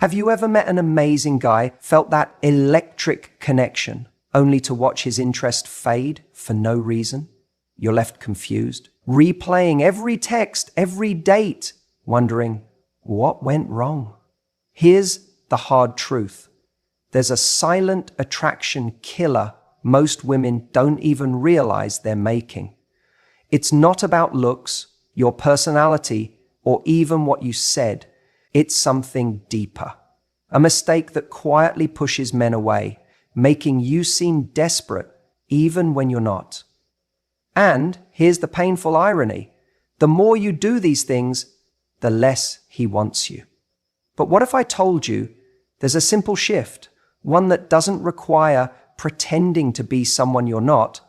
Have you ever met an amazing guy, felt that electric connection, only to watch his interest fade for no reason? You're left confused, replaying every text, every date, wondering, what went wrong? Here's the hard truth. There's a silent attraction killer most women don't even realize they're making. It's not about looks, your personality, or even what you said. It's something deeper. A mistake that quietly pushes men away, making you seem desperate even when you're not. And here's the painful irony. The more you do these things, the less he wants you. But what if I told you there's a simple shift, one that doesn't require pretending to be someone you're not,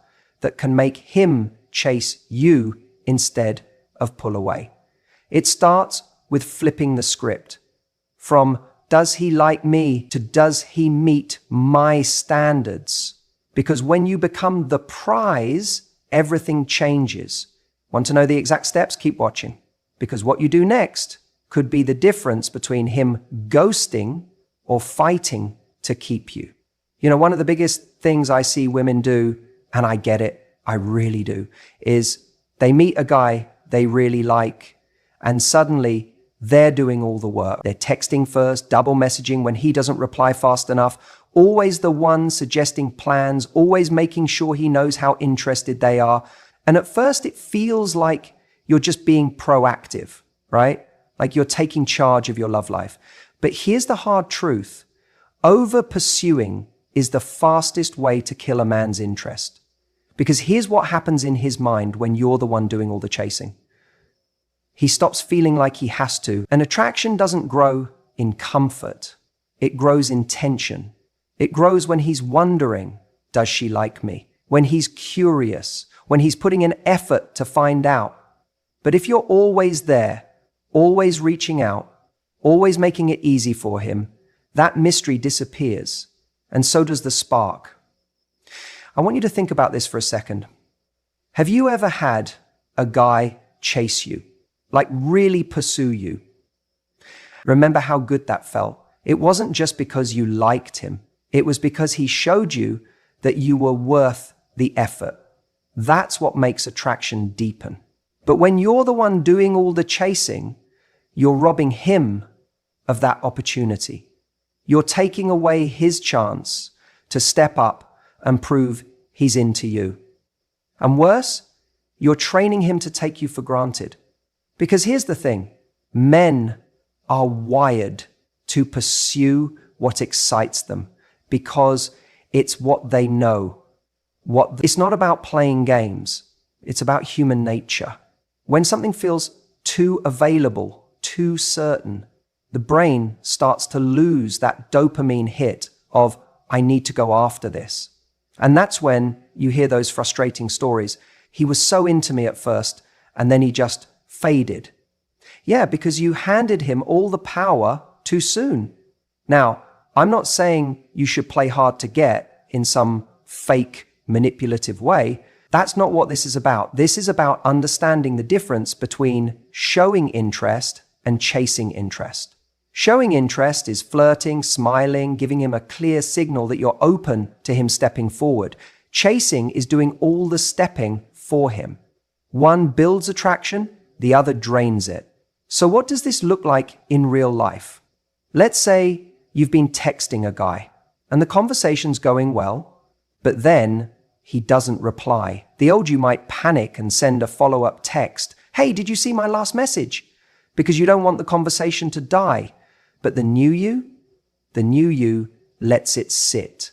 that can make him chase you instead of pull away? It starts with flipping the script. From does he like me to does he meet my standards? Because when you become the prize, everything changes. Want to know the exact steps? Keep watching. Because what you do next could be the difference between him ghosting or fighting to keep you. You know, one of the biggest things I see women do, and I get it, I really do, is they meet a guy they really like, and suddenly they're doing all the work. They're texting first, double messaging when he doesn't reply fast enough, always the one suggesting plans, always making sure he knows how interested they are. And at first it feels like you're just being proactive, right? Like you're taking charge of your love life. But here's the hard truth. Over pursuing is the fastest way to kill a man's interest. Because here's what happens in his mind when you're the one doing all the chasing. He stops feeling like he has to. And attraction doesn't grow in comfort. It grows in tension. It grows when he's wondering, does she like me? When he's curious, when he's putting an effort to find out. But if you're always there, always reaching out, always making it easy for him, that mystery disappears. And so does the spark. I want you to think about this for a second. Have you ever had a guy chase you? Like really pursue you? Remember how good that felt. It wasn't just because you liked him. It was because he showed you that you were worth the effort. That's what makes attraction deepen. But when you're the one doing all the chasing, you're robbing him of that opportunity. You're taking away his chance to step up and prove he's into you. And worse, you're training him to take you for granted. Because here's the thing, men are wired to pursue what excites them because it's what they know. It's not about playing games. It's about human nature. When something feels too available, too certain, the brain starts to lose that dopamine hit of, I need to go after this. And that's when you hear those frustrating stories. He was so into me at first, and then he just faded. Yeah, because you handed him all the power too soon. Now, I'm not saying you should play hard to get in some fake, manipulative way. That's not what this is about. This is about understanding the difference between showing interest and chasing interest. Showing interest is flirting, smiling, giving him a clear signal that you're open to him stepping forward. Chasing is doing all the stepping for him. One builds attraction, the other drains it. So what does this look like in real life? Let's say you've been texting a guy and the conversation's going well, but then he doesn't reply. The old you might panic and send a follow-up text. Hey, did you see my last message? Because you don't want the conversation to die. But the new you lets it sit.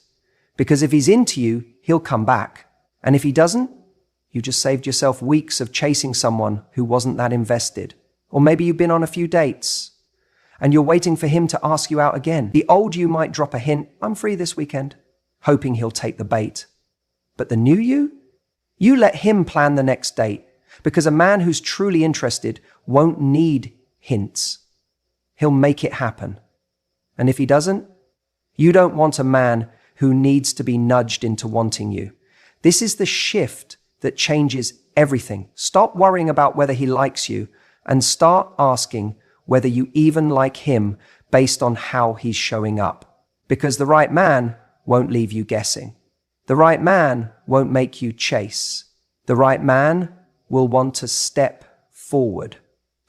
Because if he's into you, he'll come back. And if he doesn't, you just saved yourself weeks of chasing someone who wasn't that invested. Or maybe you've been on a few dates and you're waiting for him to ask you out again. The old you might drop a hint, I'm free this weekend, hoping he'll take the bait. But the new you let him plan the next date, because a man who's truly interested won't need hints. He'll make it happen. And if he doesn't, you don't want a man who needs to be nudged into wanting you. This is the shift that changes everything. Stop worrying about whether he likes you and start asking whether you even like him, based on how he's showing up. Because the right man won't leave you guessing. The right man won't make you chase. The right man will want to step forward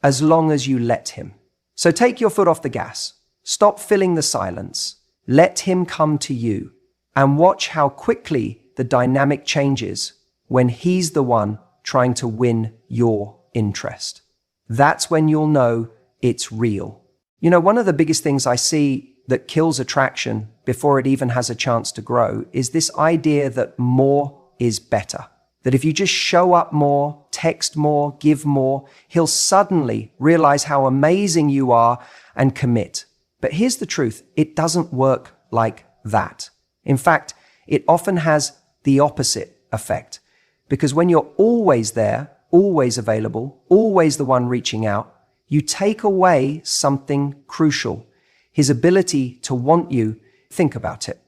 as long as you let him. So take your foot off the gas. Stop filling the silence. Let him come to you and watch how quickly the dynamic changes when he's the one trying to win your interest. That's when you'll know it's real. You know, one of the biggest things I see that kills attraction before it even has a chance to grow is this idea that more is better. That if you just show up more, text more, give more, he'll suddenly realize how amazing you are and commit. But here's the truth, it doesn't work like that. In fact, it often has the opposite effect. Because when you're always there, always available, always the one reaching out, you take away something crucial, his ability to want you. Think about it.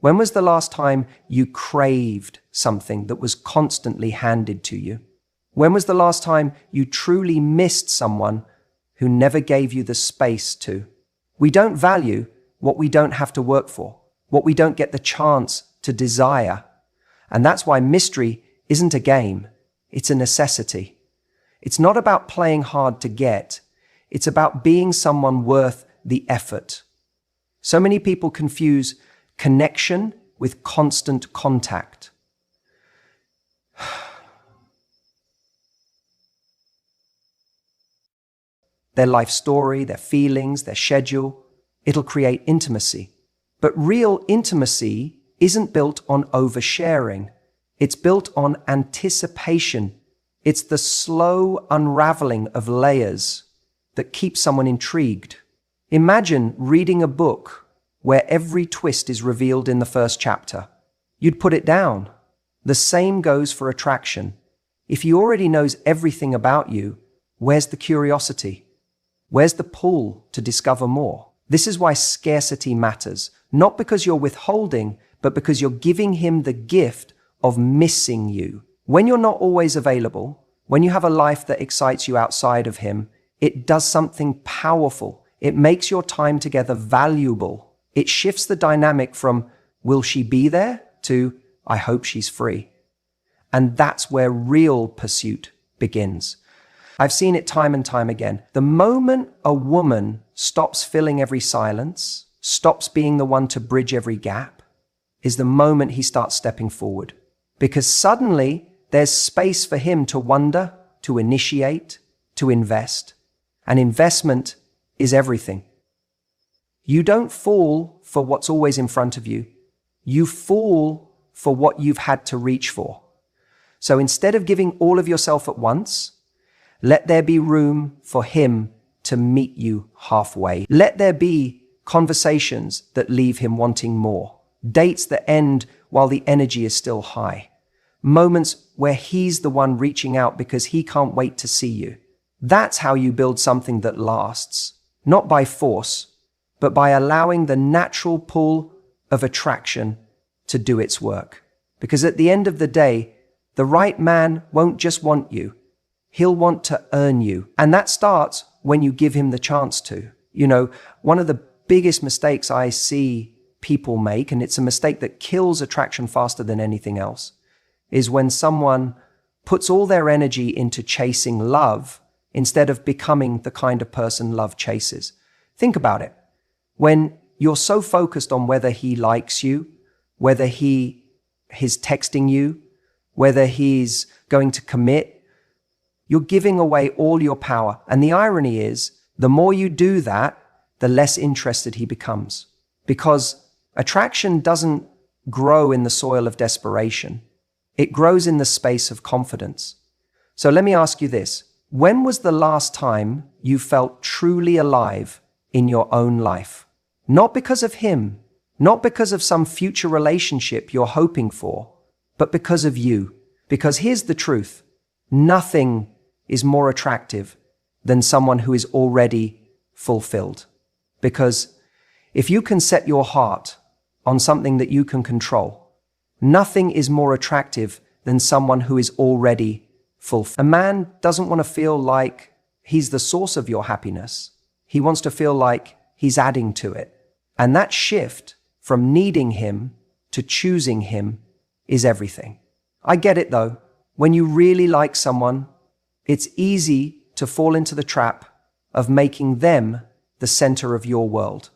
When was the last time you craved something that was constantly handed to you? When was the last time you truly missed someone who never gave you the space to? We don't value what we don't have to work for, what we don't get the chance to desire. And that's why mystery isn't a game, it's a necessity. It's not about playing hard to get, it's about being someone worth the effort. So many people confuse connection with constant contact. Their life story, their feelings, their schedule, it'll create intimacy. But real intimacy isn't built on oversharing. It's built on anticipation. It's the slow unraveling of layers that keeps someone intrigued. Imagine reading a book where every twist is revealed in the first chapter. You'd put it down. The same goes for attraction. If he already knows everything about you, where's the curiosity? Where's the pull to discover more? This is why scarcity matters, not because you're withholding, but because you're giving him the gift of missing you. When you're not always available, when you have a life that excites you outside of him, it does something powerful. It makes your time together valuable. It shifts the dynamic from, will she be there, to, I hope she's free. And that's where real pursuit begins. I've seen it time and time again. The moment a woman stops filling every silence, stops being the one to bridge every gap, is the moment he starts stepping forward. Because suddenly there's space for him to wonder, to initiate, to invest. And investment is everything. You don't fall for what's always in front of you. You fall for what you've had to reach for. So instead of giving all of yourself at once, let there be room for him to meet you halfway. Let there be conversations that leave him wanting more. Dates that end while the energy is still high. Moments where he's the one reaching out because he can't wait to see you. That's how you build something that lasts. Not by force, but by allowing the natural pull of attraction to do its work. Because at the end of the day, the right man won't just want you. He'll want to earn you. And that starts when you give him the chance to. You know, one of the biggest mistakes I see people make, and it's a mistake that kills attraction faster than anything else, is when someone puts all their energy into chasing love instead of becoming the kind of person love chases. Think about it. When you're so focused on whether he likes you, whether he's texting you, whether he's going to commit, you're giving away all your power. And the irony is, the more you do that, the less interested he becomes. Because attraction doesn't grow in the soil of desperation. It grows in the space of confidence. So let me ask you this. When was the last time you felt truly alive in your own life? Not because of him, not because of some future relationship you're hoping for, but because of you. Because here's the truth. Nothing is more attractive than someone who is already fulfilled. Because if you can set your heart on something that you can control, nothing is more attractive than someone who is already fulfilled. A man doesn't want to feel like he's the source of your happiness. He wants to feel like he's adding to it. And that shift from needing him to choosing him is everything. I get it though. When you really like someone, it's easy to fall into the trap of making them the center of your world.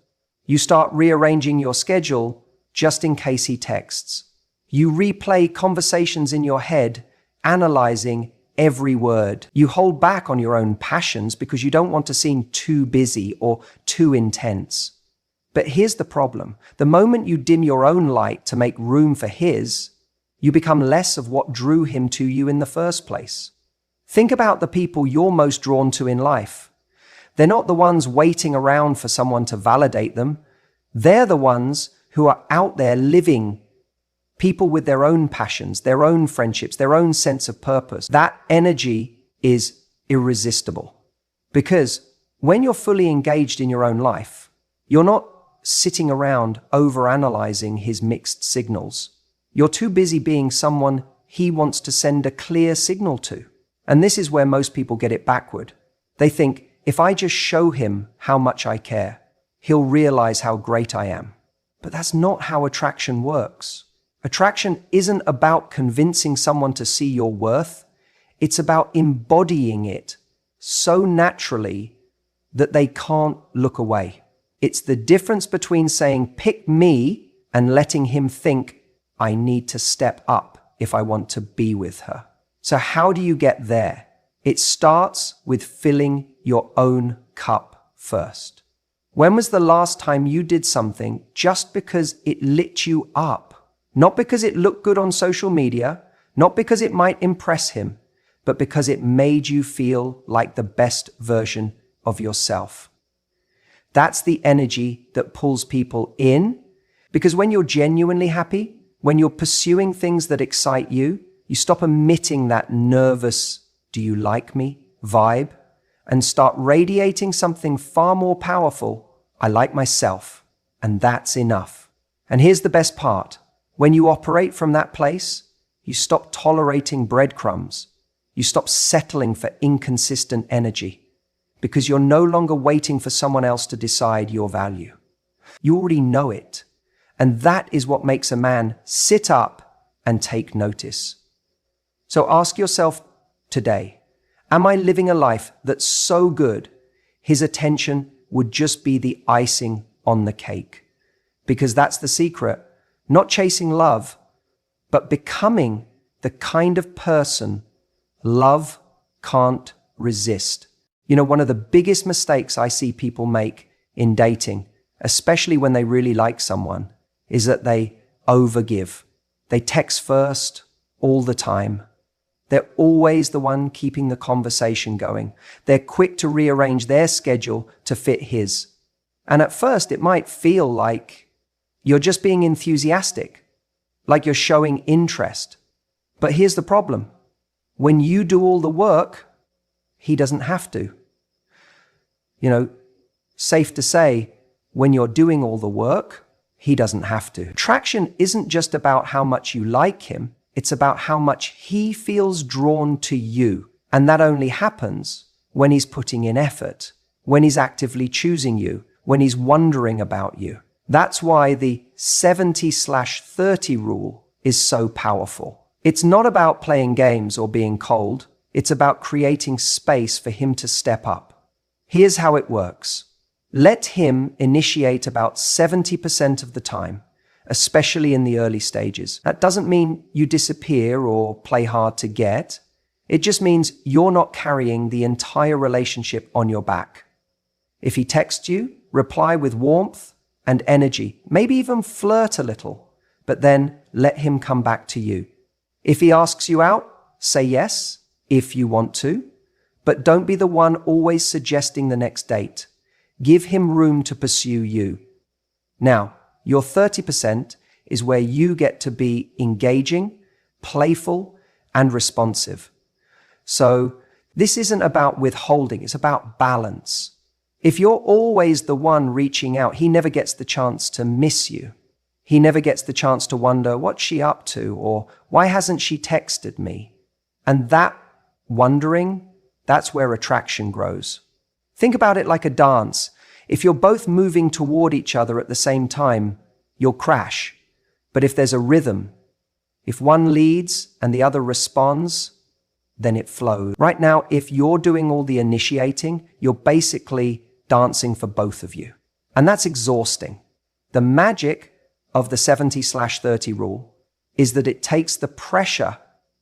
You start rearranging your schedule just in case he texts. You replay conversations in your head, analyzing every word. You hold back on your own passions because you don't want to seem too busy or too intense. But here's the problem. The moment you dim your own light to make room for his, you become less of what drew him to you in the first place. Think about the people you're most drawn to in life. They're not the ones waiting around for someone to validate them. They're the ones who are out there living, people with their own passions, their own friendships, their own sense of purpose. That energy is irresistible. Because when you're fully engaged in your own life, you're not sitting around overanalyzing his mixed signals. You're too busy being someone he wants to send a clear signal to. And this is where most people get it backward. They think, if I just show him how much I care, he'll realize how great I am. But that's not how attraction works. Attraction isn't about convincing someone to see your worth. It's about embodying it so naturally that they can't look away. It's the difference between saying, pick me, and letting him think, I need to step up if I want to be with her. So how do you get there? It starts with filling your own cup first. When was the last time you did something just because it lit you up? Not because it looked good on social media, not because it might impress him, but because it made you feel like the best version of yourself. That's the energy that pulls people in, because when you're genuinely happy, when you're pursuing things that excite you, you stop emitting that nervous, do you like me vibe, and start radiating something far more powerful. I like myself, and that's enough. And here's the best part. When you operate from that place, you stop tolerating breadcrumbs. You stop settling for inconsistent energy because you're no longer waiting for someone else to decide your value. You already know it. And that is what makes a man sit up and take notice. So ask yourself today, am I living a life that's so good his attention would just be the icing on the cake? Because that's the secret. Not chasing love, but becoming the kind of person love can't resist. You know, one of the biggest mistakes I see people make in dating, especially when they really like someone, is that they overgive. They text first all the time. They're always the one keeping the conversation going. They're quick to rearrange their schedule to fit his. And at first, it might feel like you're just being enthusiastic, like you're showing interest. But here's the problem. When you do all the work, he doesn't have to. You know, safe to say, when you're doing all the work, he doesn't have to. Attraction isn't just about how much you like him. It's about how much he feels drawn to you. And that only happens when he's putting in effort, when he's actively choosing you, when he's wondering about you. That's why the 70/30 rule is so powerful. It's not about playing games or being cold. It's about creating space for him to step up. Here's how it works. Let him initiate about 70% of the time, especially in the early stages. That doesn't mean you disappear or play hard to get. It just means you're not carrying the entire relationship on your back. If he texts you, reply with warmth and energy, maybe even flirt a little, but then let him come back to you. If he asks you out, say yes, if you want to, but don't be the one always suggesting the next date. Give him room to pursue you. Now, your 30% is where you get to be engaging, playful, and responsive. So this isn't about withholding, it's about balance. If you're always the one reaching out, he never gets the chance to miss you. He never gets the chance to wonder, what's she up to? Or why hasn't she texted me? And that wondering, that's where attraction grows. Think about it like a dance. If you're both moving toward each other at the same time, you'll crash. But if there's a rhythm, if one leads and the other responds, then it flows. Right now, if you're doing all the initiating, you're basically dancing for both of you. And that's exhausting. The magic of the 70/30 rule is that it takes the pressure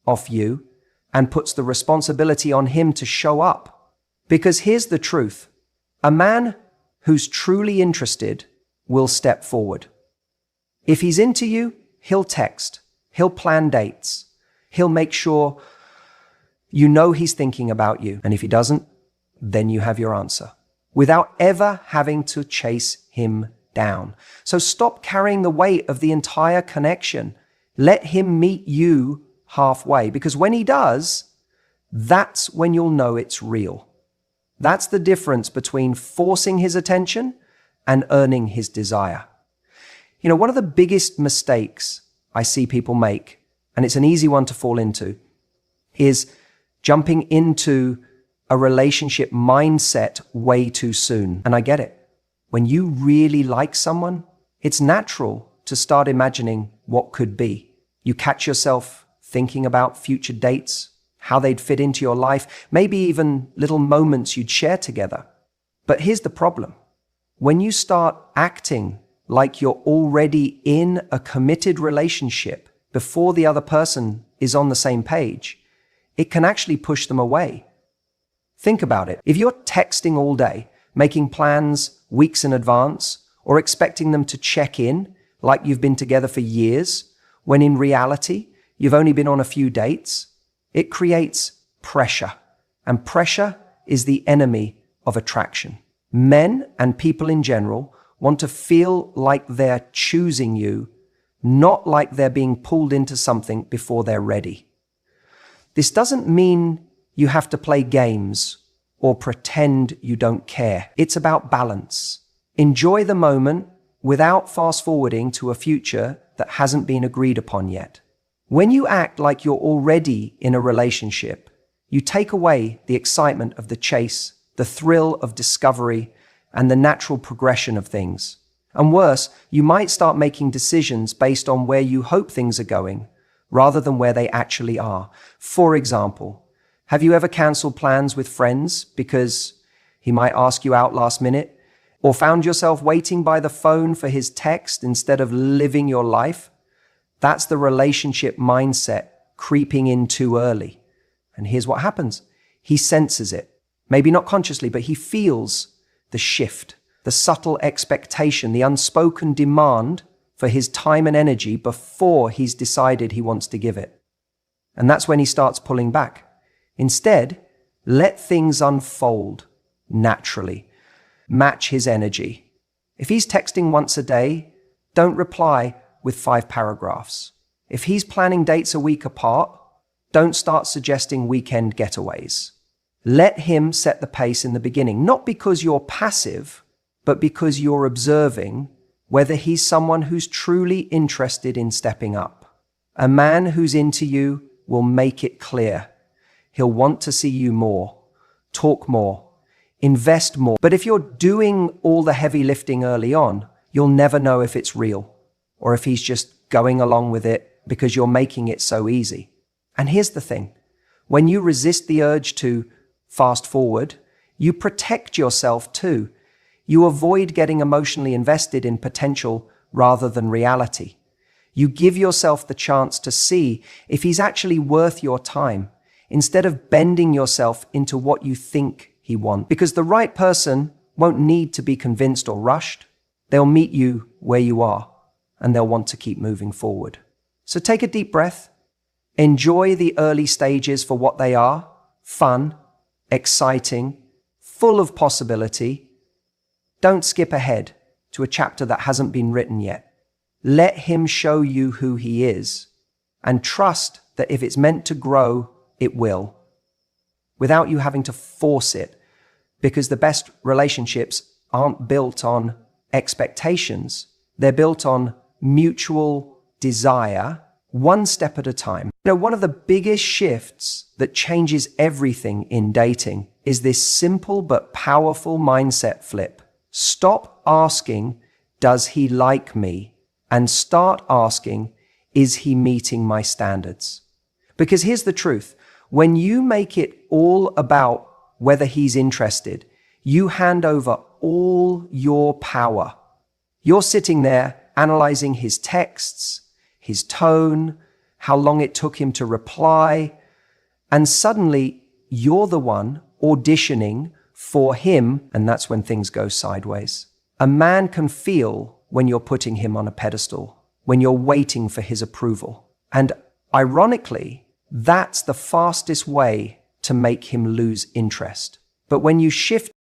off you and puts the responsibility on him to show up. Because here's the truth. A man who's truly interested will step forward. If he's into you, he'll text, he'll plan dates, he'll make sure you know he's thinking about you. And if he doesn't, then you have your answer, without ever having to chase him down. So stop carrying the weight of the entire connection. Let him meet you halfway, because when he does, that's when you'll know it's real. That's the difference between forcing his attention and earning his desire. You know, one of the biggest mistakes I see people make, and it's an easy one to fall into, is jumping into a relationship mindset way too soon. And I get it. When you really like someone, it's natural to start imagining what could be. You catch yourself thinking about future dates, how they'd fit into your life, maybe even little moments you'd share together. But here's the problem. When you start acting like you're already in a committed relationship before the other person is on the same page, it can actually push them away. Think about it. If you're texting all day, making plans weeks in advance, or expecting them to check in like you've been together for years, when in reality, you've only been on a few dates, it creates pressure. And pressure is the enemy of attraction. Men and people in general want to feel like they're choosing you, not like they're being pulled into something before they're ready. This doesn't mean you have to play games or pretend you don't care. It's about balance. Enjoy the moment without fast-forwarding to a future that hasn't been agreed upon yet. When you act like you're already in a relationship, you take away the excitement of the chase, the thrill of discovery, and the natural progression of things. And worse, you might start making decisions based on where you hope things are going, rather than where they actually are. For example, have you ever canceled plans with friends because he might ask you out last minute? Or found yourself waiting by the phone for his text instead of living your life? That's the relationship mindset creeping in too early. And here's what happens. He senses it. Maybe not consciously, but he feels the shift, the subtle expectation, the unspoken demand for his time and energy before he's decided he wants to give it. And that's when he starts pulling back. Instead, let things unfold naturally. Match his energy. If he's texting once a day, don't reply with 5 paragraphs. If he's planning dates a week apart, don't start suggesting weekend getaways. Let him set the pace in the beginning, not because you're passive, but because you're observing whether he's someone who's truly interested in stepping up. A man who's into you will make it clear. He'll want to see you more, talk more, invest more. But if you're doing all the heavy lifting early on, you'll never know if it's real or if he's just going along with it because you're making it so easy. And here's the thing. When you resist the urge to fast forward, you protect yourself too. You avoid getting emotionally invested in potential rather than reality. You give yourself the chance to see if he's actually worth your time instead of bending yourself into what you think he wants. Because the right person won't need to be convinced or rushed. They'll meet you where you are and they'll want to keep moving forward. So take a deep breath. Enjoy the early stages for what they are: fun, exciting, full of possibility. Don't skip ahead to a chapter that hasn't been written yet. Let him show you who he is and trust that if it's meant to grow, it will, without you having to force it, because the best relationships aren't built on expectations. They're built on mutual desire, one step at a time. You know, one of the biggest shifts that changes everything in dating is this simple but powerful mindset flip. Stop asking, does he like me? And start asking, is he meeting my standards? Because here's the truth. When you make it all about whether he's interested, you hand over all your power. You're sitting there analyzing his texts, his tone, how long it took him to reply, and suddenly you're the one auditioning for him, and that's when things go sideways. A man can feel when you're putting him on a pedestal, when you're waiting for his approval. And ironically, that's the fastest way to make him lose interest. But when you shift